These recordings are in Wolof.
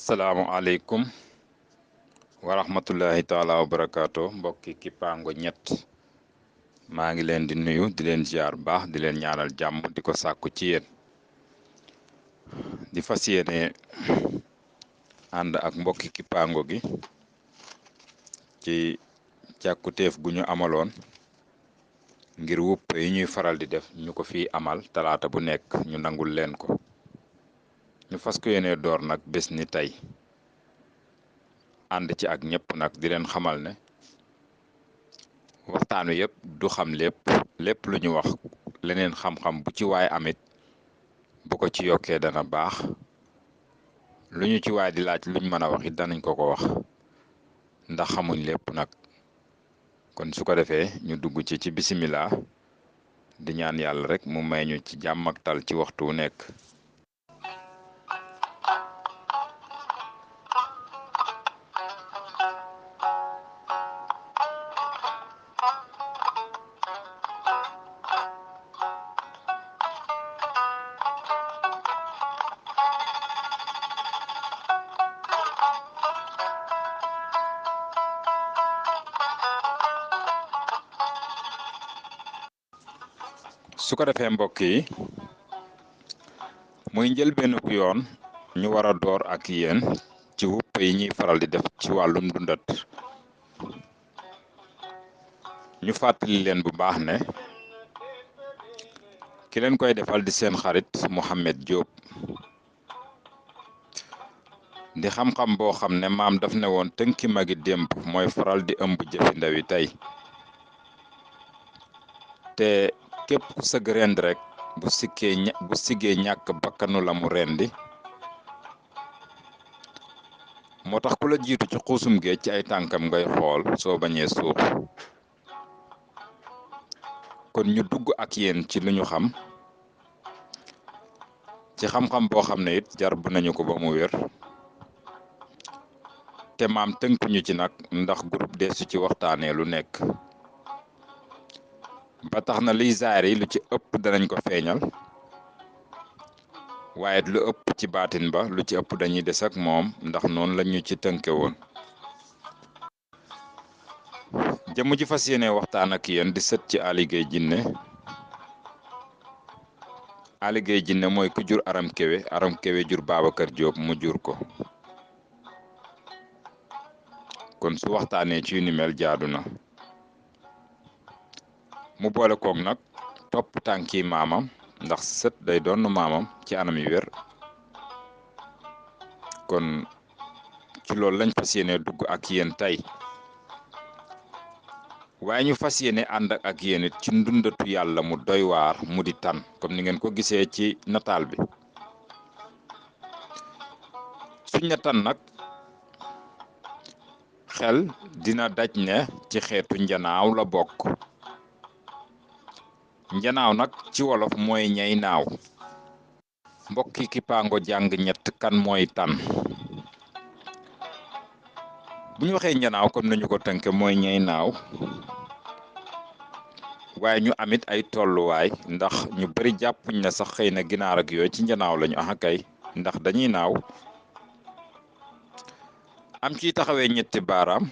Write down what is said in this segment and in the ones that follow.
asalaamualeykum wa rahmatullahi taala wa barakaatu mbokki Kippaango ñett maa ngi leen di nuyu di leen ziar baax di leen ñaanal jàmm di ko sàkku ci yéen di fas yéene ànd ak mbokki Kippaango gi ci càkkutéef gu ñu amaloon ngir wupp yi ñuy faral di def ñu ko fi amal talaata bu nekk ñu nangul leen ko ñu fas ko yéene door nag bés ni tey ànd ci ak ñëpp nag di leen xamal ne waxtaan wi yëpp du xam lépp lu ñu wax leneen xam-xam bu ci waay amit bu ko ci yokkee dana baax lu ñu ci waay di laaj luñ mën a wax it danañ ko wax ndax xamuñ lépp nag kon su ko defee ñu dugg ci bisimilah di ñaan yàlla rek mu may ñu ci jàmm ak tal ci waxtu wu nekk. su ko defee mbokk yi muy njëlbeenu yoon ñu war a door ak yéen ci wupp yi ñuy faral di def ci wàllum dundat ñu fàttali leen bu baax ne ki leen koy defal di seen xarit Mouhamed Diop di xam-xam boo xam ne maam daf ne woon tënki magi démb mooy faral di ëmb jëfi ndawi tey te képp ku sëgg rend rek bu siggee ñàkk bakkanu la mu rendi moo tax ku la jiitu ci xuusum géej ci ay tànkam ngay xool soo bañee suux kon ñu dugg ak yéen ci lu ñu xam ci xam-xam boo xam ne it jar bu nañu ko ba mu wér te maam tënkuñu ci nag ndax groupe deesu ci waxtaanee lu nekk ba tax na liy zaar yi lu ci ëpp danañ ko feeñal waaye lu ëpp ci baatin ba lu ci ëpp dañuy des ak moom ndax noonu lañu ci tënke woon jëmm ji fas yéene waxtaan ak yéen di sët ci Aly Gueye Djiné Aly Gueye Djiné mooy ku jur Aram Kewe jur Babacar Diop mu jur ko kon su waxtaanee ci yu ni mel jaadu na mu boole koog nag topp tànki maamam ndax sët day doon maamam ci anam yu wér kon ci loolu lañ fas yéene dugg ak yéen tey waaye ñu fas yéene ànd ak yéen it ci ndundatu yàlla mu doy waar mu di tan comme ni ngeen ko gisee ci nataal bi suñ na tan nag xel dina daj ne ci xeetu njanaaw la bokk njanaaw nag ci wolof mooy ñay naaw mbokki Kippaango jàng ñett kan mooy tan bu ñu waxee njanaaw comme nañu ko tënke mooy ñay naaw waaye ñu amit ay tolluwaay ndax ñu bari jàppuñ na sax xëy na ginaar ak yooyu ci njanaaw lañu kay ndax dañuy naaw am ciy taxawee ñetti baaraam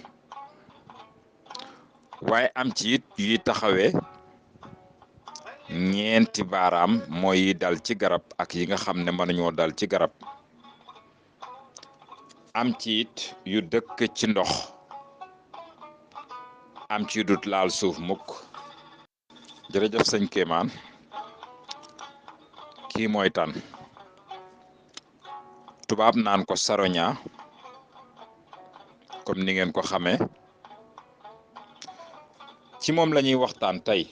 waaye am ci it yuy taxawee ñeenti baaraam mooy yi dal ci garab ak yi nga xam ne mënuñoo dal ci garab am ci it yu dëkk ci ndox am ci dut laal suuf mukk jërëjëf sëñ Kéemaan kii mooy tan tubaab naan ko saroña comme ni ngeen ko xamee ci moom la ñuy waxtaan tey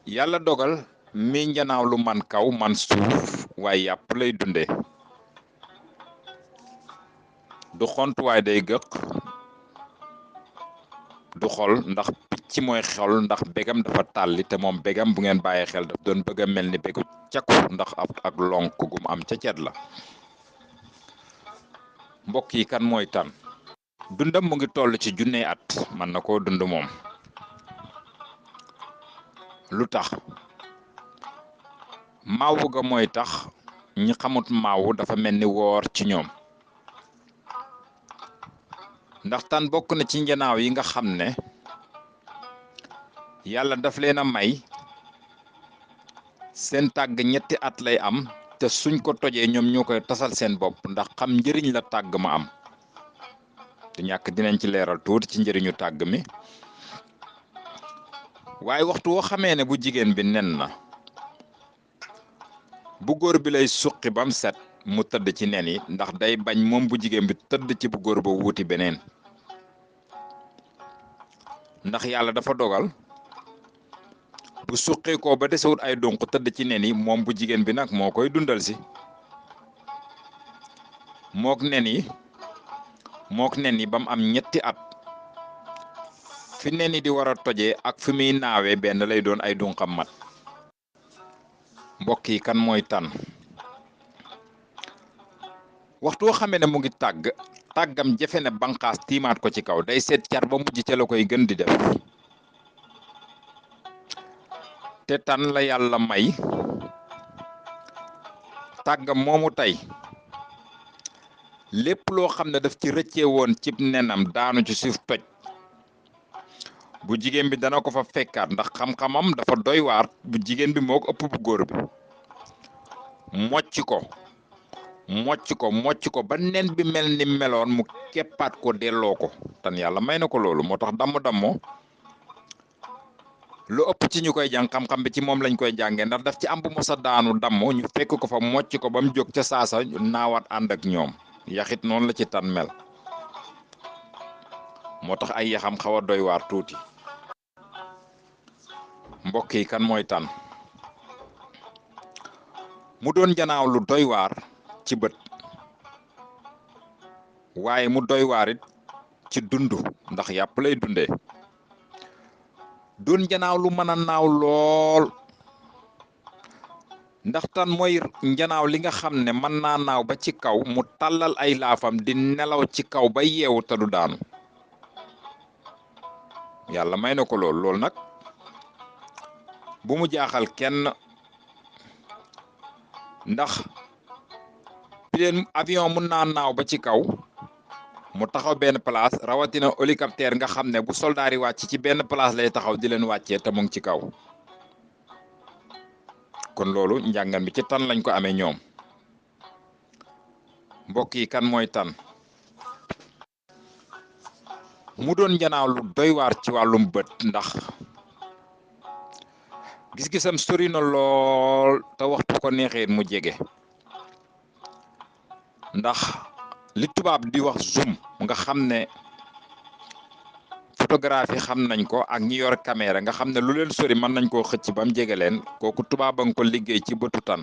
yàlla dogal mi njanaaw lu man kaw man suuf waaye yàpp lay dunde du xont waaye day gëq du xol ndax picc mooy xol ndax begam dafa tàlli te moom begam bu ngeen bàyyee xel daf doon bëgg a mel ni begu cakku ndax ak lonk gum am ca cet la mbokk yi kan mooy tan dundam mu ngi toll ci junne at mën na koo dund moom lu tax maawu ga mooy tax ñi xamut maawu dafa mel ni woor ci ñoom ndax tan bokk na ci njanaaw yi nga xam ne yàlla daf leen a may seen tàgg ñetti at lay am te suñ ko tojee ñoom ñoo koy tasal seen bopp ndax xam njëriñ la tàgg ma am te ñàkk dinañ ci leeral tuuti ci njëriñu tàgg mi waaye waxtu woo xamee ne bu jigéen bi nen na bu góor bi lay suqi bam set mu tëdd ci nen yi ndax day bañ moom bu jigéen bi tëdd ci bu góor ba wuuti beneen ndax yàlla dafa dogal bu suqee ko ba desewut ay donk tëdd ci nen yi moom bu jigéen bi nag moo koy dundal si mook nen yi ba mu am ñetti at fi nen yi di war a tojee ak fi muy naawee benn lay doon ay dunqam mat mbokk yi kan mooy tan waxtu woo xamee ne mu ngi tàggam jafe ne banqaas tiimaat ko ci kaw day seet car ba mujj ca la koy gën di def te tan la yàlla may tàggam moomu tey lépp loo xam ne daf ci rëccee woon cib nenam daanu ci suuf toj bu jigéen bi dana ko fa fekkaat ndax xam-xamam dafa doy waar bu jigéen bi moo ko ëpp bu góor bi mocc ko ba nen bi mel ni meloon mu keppaat ko delloo ko tan yàlla may na ko loolu moo tax damm lu ëpp ci ñu koy jàng xam-xam bi ci moom lañ koy jàngee ndax daf ci am bu mos a daanu damm ñu fekk ko fa mocc ko ba mu jóg ca saasa naawaat ànd ak ñoom yaxit noonu la ci tan mel moo tax ay yaxam xaw a doy waar tuuti mbokk yi kan mooy tan mu doon janaaw lu doy waar ci bët waaye mu doy waar it ci dund ndax yàpp lay dundee doon janaaw lu mën a naaw lool ndax tan mooy njanaaw li nga xam ne mën naa naaw ba ci kaw mu tàllal ay laafam di nelaw ci kaw ba yeewu te du daanu yàlla may na ko lool nag bu mu jaaxal kenn ndax pileen avion mun naa naaw ba ci kaw mu taxaw benn place rawatina hélicoptère nga xam ne bu soldaar yi wàcc ci benn place lay taxaw di leen wàccee te mu ngi ci kaw kon loolu njàngan bi ci tan lañ ko amee ñoom mbokk yi kan mooy tan mu doon njanaaw lu doy waar ci wàllum bët ndax gis-gisam sori na lool te waxtu ko neexee mu jege ndax li tubaab di wax zoom nga xam ne photographie xam nañ ko ak ñi yor caméra nga xam ne lu leen sori mën nañ koo xëcc ba mu jege leen kooku tubaab a nga ko liggéey ci bëtu tan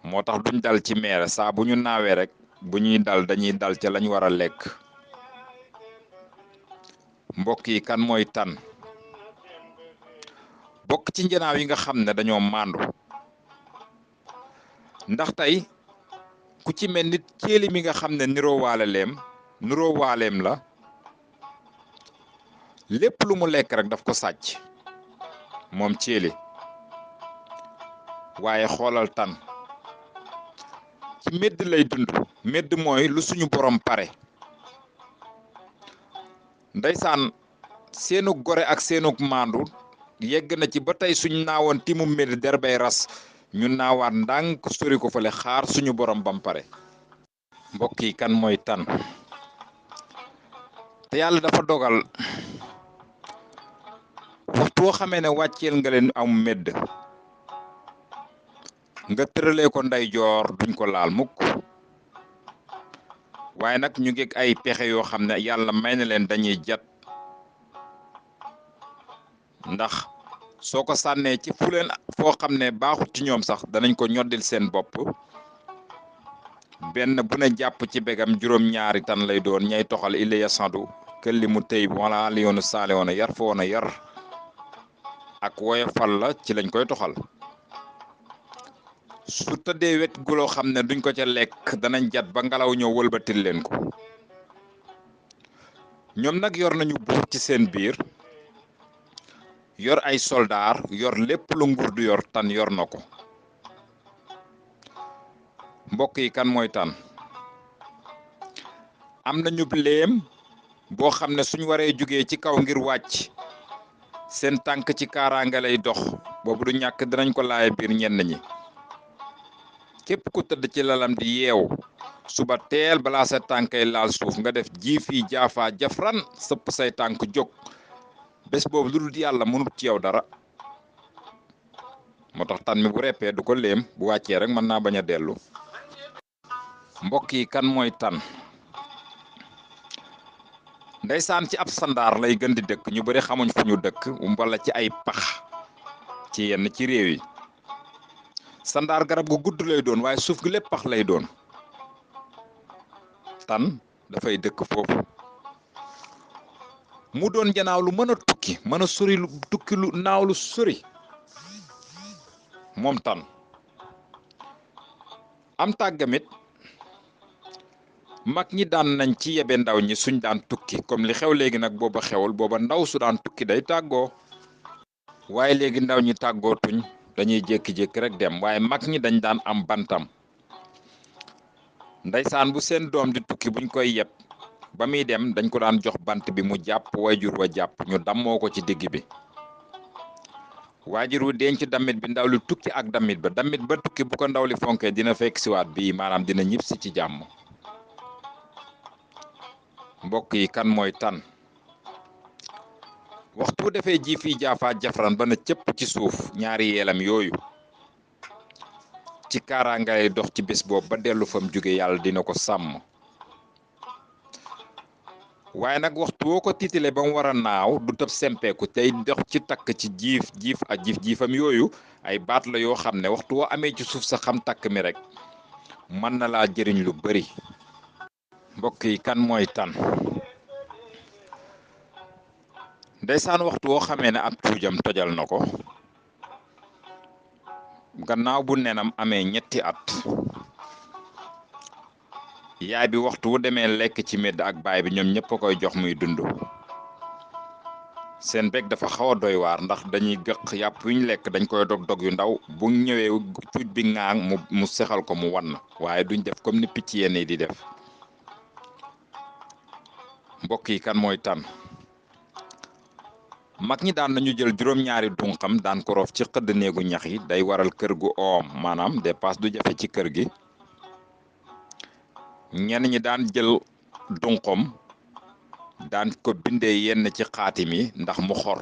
moo tax duñ dal ci meere saa bu ñu naawee rek bu ñuy dal dañuy dal ca lañ war a lekk mbokk yi kan mooy tan bokk ci njanaaw yi nga xam ne dañoo maandu ndax tey ku ci mel nit céeli mi nga xam ne niroo waaleem la lépp lu mu lekk rek daf ko sàcc moom céeli waaye xoolal tan ci medd lay dund medd mooy lu suñu borom pare ndeysaan seenu gore ak seenu maandu yegg na ci ba tey suñ naawoon timu medd derbay ras ñu naawaat ndànk sori ko fale xaar suñu borom bam pare mbokk yi kan mooy tan te yàlla dafa dogal waxtu woo xamee ne wàcceel nga leen am medd nga tëralee ko ndeyjoor duñ ko laal mukk waaye nag ñu ngi ay pexe yoo xam ne yàlla may na leen dañuy jat ndax soo ko sànnee ci fu leen foo xam ne baaxut ci ñoom sax danañ ko ñoddil seen bopp benn bu ne jàpp ci begam juróom-ñaari tan lay doon ñay toxal illa ya sandu këlli mu tëy wala li yoonu saale woon a yar fa woon a yar ak woyofal la ci lañ koy toxal su tëddee wet guloo xam ne duñ ko ca lekk danañ jat ba ngelaw ñëw wëlbatil leen ko ñoom nag yor nañu buur ci seen biir yor ay soldaar yor lépp lu nguur du yor tan yor na ko mbokk yi kan mooy tànn am nañu léem boo xam ne suñ waree jugee ci kaw ngir wàcc seen tànk ci kaaraange lay dox boobu du ñàkk dinañ ko laaya biir ñenn ñi képp ku tëdd ci lalam di yeew suba teel balaa sa tànkay laal suuf nga def jiifi jaafaa jafran sëpp say tànk jóg bés boobu lu dul yàlla mënut ci yow dara moo tax tan mi bu reppee du ko léem bu wàccee rek mën naa bañ a dellu mbokk yi kan mooy tan ndeysaan ci ab sandaar lay gën di dëkk ñu bari xamuñ fu ñu dëkk wala ci ay pax ci yenn ci réew yi sandaar garab gu gudd lay doon waaye suuf gi lépp pax lay doon tan dafay dëkk foofu mu doon janaaw lu mën a tukki mën a sori lu tukki lu naaw lu sori moom tan am tàggamit mag ñi daan nañ ci yebe ndaw ñi suñ daan tukki comme li xew léegi nag booba xewul booba ndaw su daan tukki day tàggoo waaye léegi ndaw ñi tàggootuñ dañuy jékki-jékki rek dem waaye mag ñi dañ daan am bantam ndeysaan bu seen doom di tukki buñ koy yeb ba muy dem dañ ko daan jox bant bi mu jàpp wayjur wa jàpp ñu dammoo ko ci digg bi waajur wu denc damit bi ndaw li tukki ak damit ba tukki bu ko ndaw li fonkee dina fekk siwaat bii maanaam dina ñib si ci jàmm mbokk yi kan mooy tan waxtu bu defee ji fii jaafaa jafran ba na cëpp ci suuf ñaari yeelam yooyu ci kaaraanga lay dox ci bés boobu ba dellu fam jóge yàlla dina ko sàmm waaye nag waxtu woo ko tiitale ba mu war a naaw du tëb sempeeku tey dox ci takk ci jiifam yooyu ay baat la yoo xam ne waxtu woo amee ci suuf sa xam takk mi rek mën na laa jëriñ lu bari mbokk yi kan mooy tan ndeysaan waxtu woo xamee ne ab tuujam tojal na ko gannaaw bu nenam amee ñetti at yaay bi waxtu wu demee lekk ci medd ak baay bi ñoom ñëpp a koy jox muy dund seen bég dafa xaw a doy waar ndax dañuy gëq yàpp yu ñu lekk dañ koy dog yu ndaw bu ñëwee cuuj bi ŋaang mu sexal ko mu wann waaye duñ def comme ni picc yenn yi di def mbokk yi kan mooy tan mag ñi daan nañu jël juróom-ñaari dunqam daan ko roof ci xëdd néegu ñax yi day waral kër gu oom maanaam dépasse du jafe ci kër gi ñenn ñi daan jël dunqom daan ko bindee yenn ci xaatim yi ndax mu xor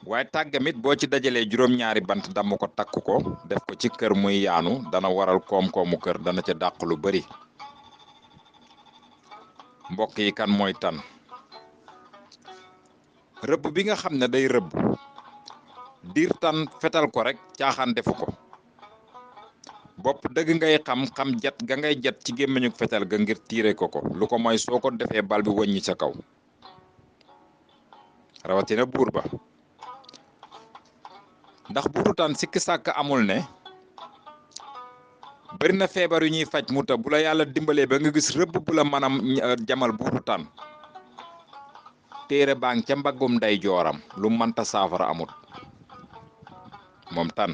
waaye tàggamit boo ci dajalee juróom-ñaari bant damm ko takk ko def ko ci kër muy yaanu dana waral koom-koomu kër dana ca dàq lu bari mbokk yi kan mooy tan rëbb bi nga xam ne day rëbb diir tan fetal ko rek caaxaan defu ko bopp dëgg ngay xam jat ga ngay jat ci gémmiñu fetal ga ngir tiire ko lu ko mooy soo ko defee bal bi wëññi sa kaw rawatina buur ba ndax buuru tan sikki sàkk amul ne bari na feebar yu ñuy faj mu ta bu la yàlla dimbalee ba nga gis rëbb bu la mën a jamal buuru tan téere baa ngi ca mbaggum nday jooram lu mënta saafara amut moom tan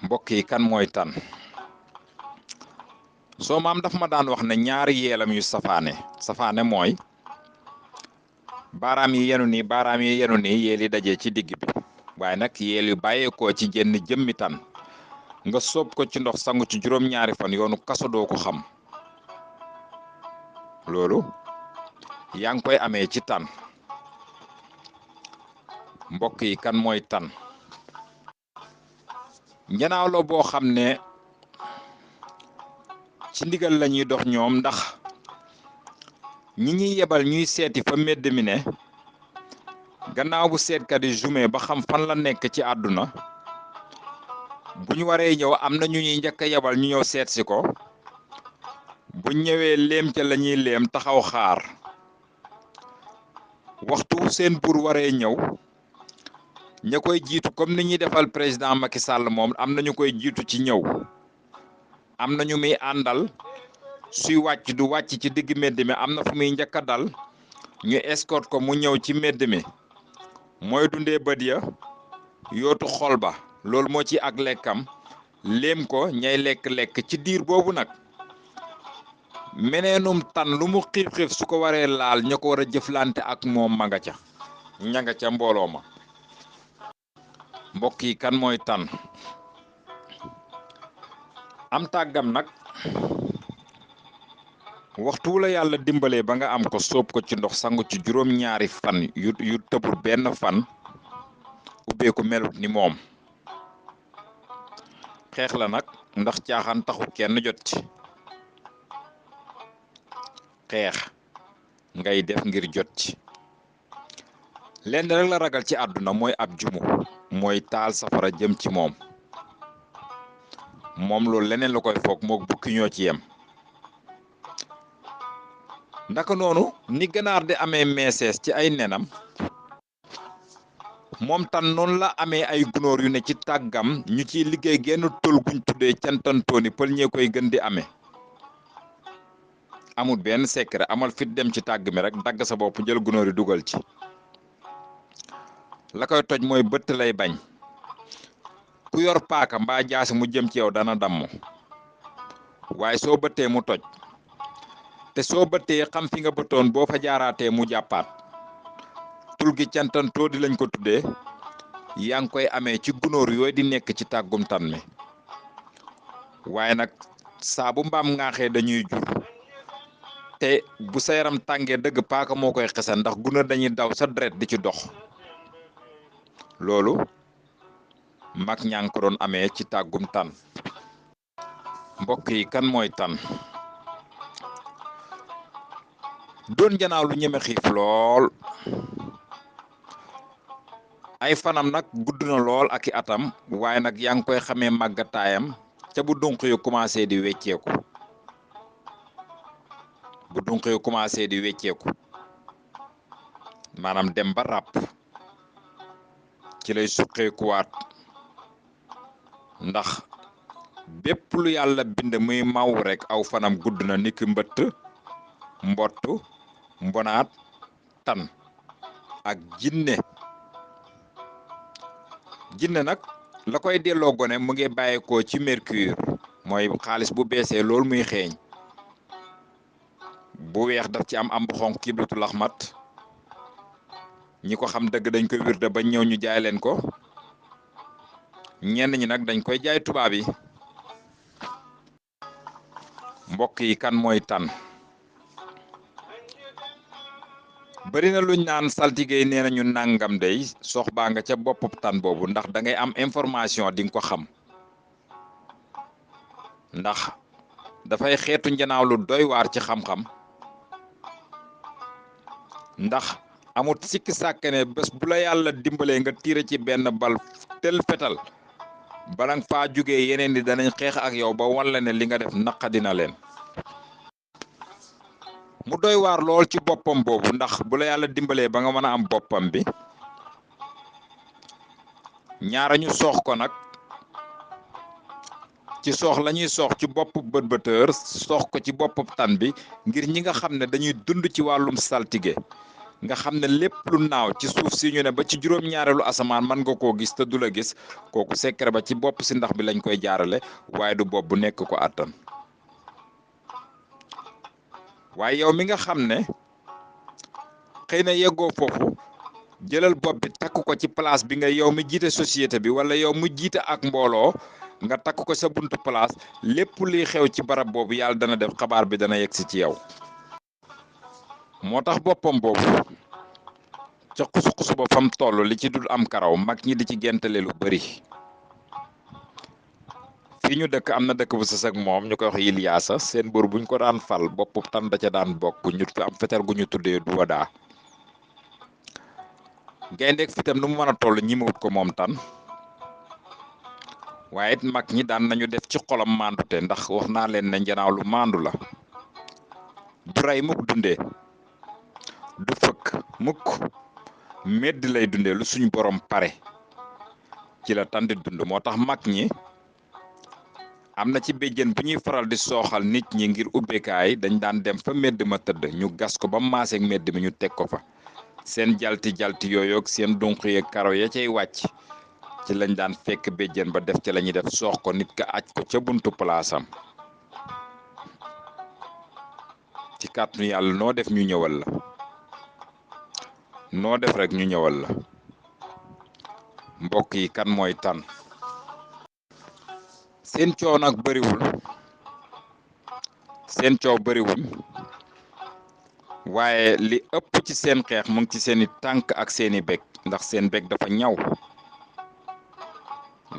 mbokk yi kan mooy tan soo maam daf ma daan wax ne ñaari yeelam yu safaane mooy baaraam yi yenu nii yeel yi dajee ci digg bi waaye nag yeel yu bàyyeekoo ci jenn jëmmi tan nga soob ko ci ndox sangu ci juróom-ñaari fan yoonu kaso doo ko xam loolu yaa ngi koy amee ci tan mbokk yi kan mooy tan njanaaw la boo xam ne ci ndigal la ñuy dox ñoom ndax ñi ñuy yebal ñuy seeti fa mbedd mi ne gannaaw bu seetkat yi jume ba xam fan la nekk ci àdduna bu ñu waree ñëw am na ñu ñuy njëkk a yebal ñu ñëw seet si ko bu ñëwee léem ca la ñuy léem taxaw xaar waxtu seen buur waree ñëw ña koy jiitu comme ni ñuy defal président Macky Sall moom am na ñu koy jiitu ci ñëw am na ñu muy àndal suy wàcc du wàcc ci digg mbedd mi am na fu muy njëkk a dal ñu escorte ko mu ñëw ci mbedd mi mooy dundee bët ya yootu xol ba loolu moo ci ak lekkam léem ko ñay lekk-lekk ci diir boobu nag meneenum tan lu mu xiif-xiif su ko waree laal ña ko war a jëflante ak moom ma nga ca ña nga ca mbooloo ma mbokk yi kan mooy tan am tàggam nag waxtu wu la yàlla dimbalee ba nga am ko sóob ko ci ndox sangu ci juróom-ñaari fan yu tëbul benn fan ubbeeku melut ni moom xeex la nag ndax caaxaan taxu kenn jot ci xeex ngay def ngir jot ci lenn rek la ragal ci àdduna mooy ab jumu mooy taal safara jëm ci moom loolu leneen la koy foog mook bukki ñoo ci yem ndaka noonu ni ganaar di amee meesees ci ay nenam moom tan noonu la amee ay gunóor yu ne ci tàggam ñu ciy liggéey genn tol guñ tuddee cantantooni pël ñee koy gën di amee amul benn secret amal fit dem ci tàgg mi rek dagg sa bopp jël gunóor yi dugal ci la koy toj mooy bëtt lay bañ ku yor paaka mbaa jaasi mu jëm ci yow dana damm waaye soo bëttee mu toj te soo bëttee xam fi nga bëttoon boo fa jaaraatee mu jàppaat tul gi cantantoo di lañ ko tuddee yaa ngi koy amee ci gunóor yooyu di nekk ci tàggum tan mi waaye nag saa bu mbaam ngaaxee dañuy jur te bu sa yaram tàngee dëgg paaka moo koy xesan ndax gunóor dañuy daw sa deret di ci dox loolu mag ñaa ngi ko doon amee ci tàggum tan mbokk yi kan mooy tan doon janaaw lu ñeme xiif lool ay fanam nag gudd na lool ak i atam waaye nag yaa ngi koy xamee màggataayam ca bu dunq yu commencé di wecceeku maanaam dem ba ràpp ci lay suqeekuwaat ndax bépp lu yàlla bind muy maw rek aw fanam gudd na niki mbëtt mbott mbonaat tan ak jinne nag la koy delloo gone mu ngi bàyyeekoo ci mercure mooy xaalis bu beesee loolu muy xeeñ bu weex daf ci am bu xonq kibritu laxmat ñi ko xam dëgg dañ koy wirde ba ñëw ñu jaay leen ko ñenn ñi nag dañ koy jaay tubaab yi mbokk yi kan mooy tan bari na luñ naan saltige nee nañu nangam day sox baa nga ca bopp tan boobu ndax da ngay am information di nga ko xam ndax dafay xeetu njanaaw lu doy waar ci xam-xam ndax amut sikki sàkkane bés bu la yàlla dimbalee nga tiire ci benn bal tel fetal bala nga faa jógee yeneen di danañ xeex ak yow ba wan la ne li nga def naqadina leen mu doy waar lool ci boppam boobu ndax bu la yàlla dimbalee ba nga mën a am boppam bi ñaara ñu soox ko nag ci soox la ñuy soox ci bopp bët-bëtër soox ko ci bopp tan bi ngir ñi nga xam ne dañuy dund ci wàllum saltige nga xam ne lépp lu naaw ci suuf si ñu ne ba ci juróom-ñaareelu asamaan mën nga koo gis te du la gis kooku secret ba ci bopp si ndax bi lañ koy jaarale waaye du bopp bu nekk ko attan waaye yow mi nga xam ne xëy na yeggoo foofu jëlal bopp bi takk ko ci place bi nga yow mi jiite société bi wala yow mu jiite ak mbooloo nga takk ko sa buntu place lépp luy xew ci barab boobu yàlla dana def xabaar bi dana yegsi ci yow moo tax boppam boobu ca xusu-xusu ba fam toll li ci dul am karaw mag ñi di ci gentale lu bari fii ñu dëkk am na dëkk bu sës ak moom ñu koy wax Iliyaasa seen bër buñ ko daan fal bopp tan da ca daan bokk ñu fi am fetal gu ñu tuddee duwadaa gayndeek fitam nu mu mën a toll ñi mu wut ko moom tan waaye it mag ñi daan nañu def ci xolam mandute ndax wax naa leen ne njanaaw lu mandu la du rey mukk dundee du fëkk mukk medd lay dundee lu suñ borom pare ci la tan di dund moo tax mag ñi am na ci béjjén bu ñuy faral di sooxal nit ñi ngir ubbekaay dañ daan dem fa medd ma tëdd ñu gas ko ba maaseeg medd mi ñu teg ko fa seen jalti yooyu ak seen dunq yeeg karaw ya cay wàcc ci lañ daan fekk béjjén ba def ci la ñuy def soox ko nit ka aj ko ca buntu palaasam ci kàttanu yàlla noo def ñu ñëwal la noo def rek ñu ñëwal la mbokk yi kan mooy tan seen coow nag bëriwul seen coow bëriwuñ waaye li ëpp ci seen xeex mu ngi ci seeni tànk ak seeni bég ndax seen bég dafa ñaw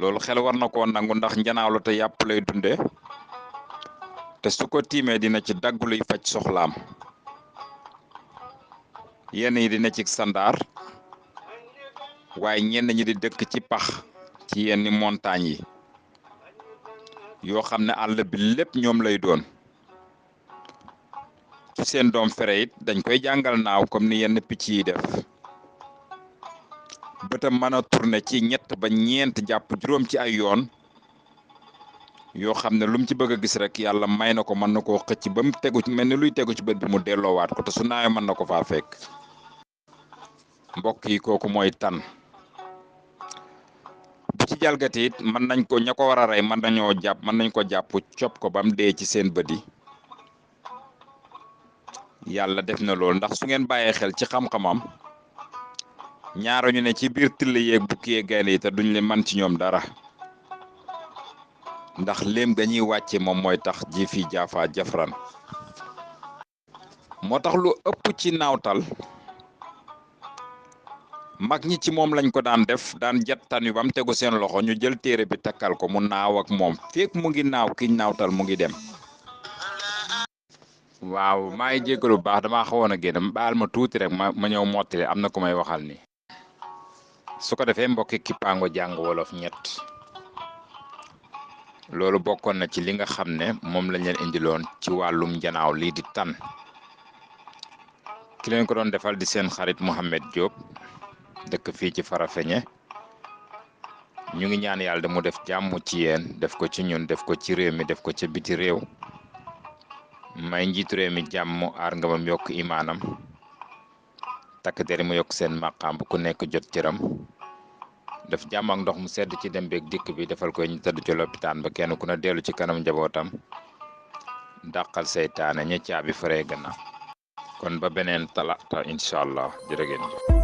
loolu xel war na koo nangu ndax njanaaw la te yàpp lay dunde te su ko tiimee dina ci dagg luy faj soxlaam yenn yi dina ci sandaar waaye ñenn ñi di dëkk ci pax ci yenn montagne yi yoo xam ne àll bi lépp ñoom lay doon ci seen doom fere it dañ koy jàngal naaw comme ni yenn picc yi def bëtam mën a tourner ci ñett ba ñeent jàpp juróom ci ay yoon yoo xam ne lu mu ci bëgg a gis rek yàlla may na ko mën na koo xëcc ba mu tegu ci mel ni luy tegu ci bët bi mu delloowaat ko te su naawee mën na ko faa fekk mbokk yi kooku mooy tan bu ci jalgati it mën nañ ko ña ko war a rey mën nañ ko jàpp cop ko ba mu dee ci seen bët yi yàlla def na loolu ndax su ngeen bàyyee xel ci xam-xamam ñaara ñu ne ci biir till yeeg bukki yeeg gaynde yi te duñ leen man ci ñoom dara ndax léem dañuy wàcce moom mooy tax ji fi jaafa jafran moo tax lu ëpp ci naawtal mag ñi ci moom lañ ko daan def daan jat tan wi bam tegu seen loxo ñu jël téere bi takkal ko mu naaw ak moom fekk mu ngi naaw kiñ naawtal mu ngi dem waaw maa ngi jéggalu bu baax damaa xawoon a génn baal ma tuuti rek ma ñëw mottali am na ku may waxal ni su ko defee mbokki Kippaango jàng wolof ñett loolu bokkoon na ci li nga xam ne moom lañ leen indiloon ci wàllum njanaaw lii di tan ki leen ko doon defal di seen xarit Mouhamed Diop dëkk fii ci Farafeñe ñu ngi ñaan yàlla mu def jàmm ci yéen def ko ci ñun def ko ci réew mi def ko ci biti réew may njiitu réew mi jàmm aar nga mam yokk imaanam takk deri mu yokk seen maqaam bu ku nekk jot cëram def jàmm ak ndox mu sedd ci dem beeg dikk bi defal ko ñu tëdd ci lopitaan ba kenn ku ne dellu ci kanam njabootam dàqal seytaane ña caabi faree gannaaw kon ba beneen talaata incha allah jërë ngeen jëf